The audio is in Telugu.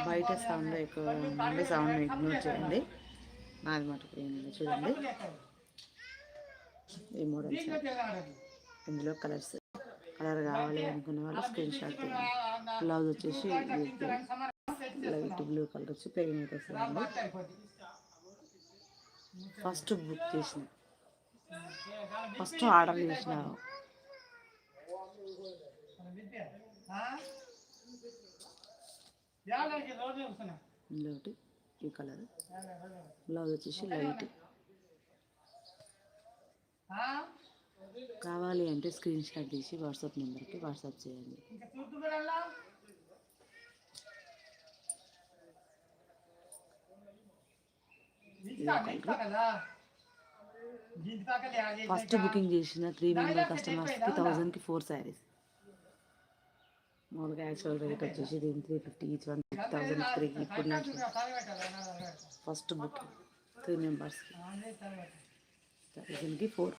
బయట సౌండ్ ఎక్కువ ఉండే సౌండ్ ఇగ్నోర్ చేయండి. నాది మటుకు ఏమి చూడండి. ఈ మోడల్స్ ఇందులో కలర్ కావాలి అనుకున్న వాళ్ళు స్క్రీన్ షాట్ తీయండి. బ్లౌజ్ వచ్చేసి లైట్ బ్లూ కలర్ వచ్చి ప్లెయిన్ అయితే వస్తుందండి. ఫస్ట్ బుక్ చేసిన ఆర్డర్ చేసిన ఇంకోటి ఈ కలర్ బ్లౌజ్ వచ్చేసి లైట్. కావాలి అంటే స్క్రీన్ షాట్ తీసి వాట్సాప్ నెంబర్కి వాట్సాప్ చేయండి. ఫస్ట్ బుకింగ్ చేసిన 3 మెంబర్ కస్టమర్స్కి 1000కి 4 శారీస్. మామూలుగా యాక్చువల్ రేట్ వచ్చేసి దీని 350 ఈచ్ వన్ 1003. ఇప్పుడు నుంచి ఫస్ట్ బుకింగ్ 3 మెంబర్స్కి 1000కి 4.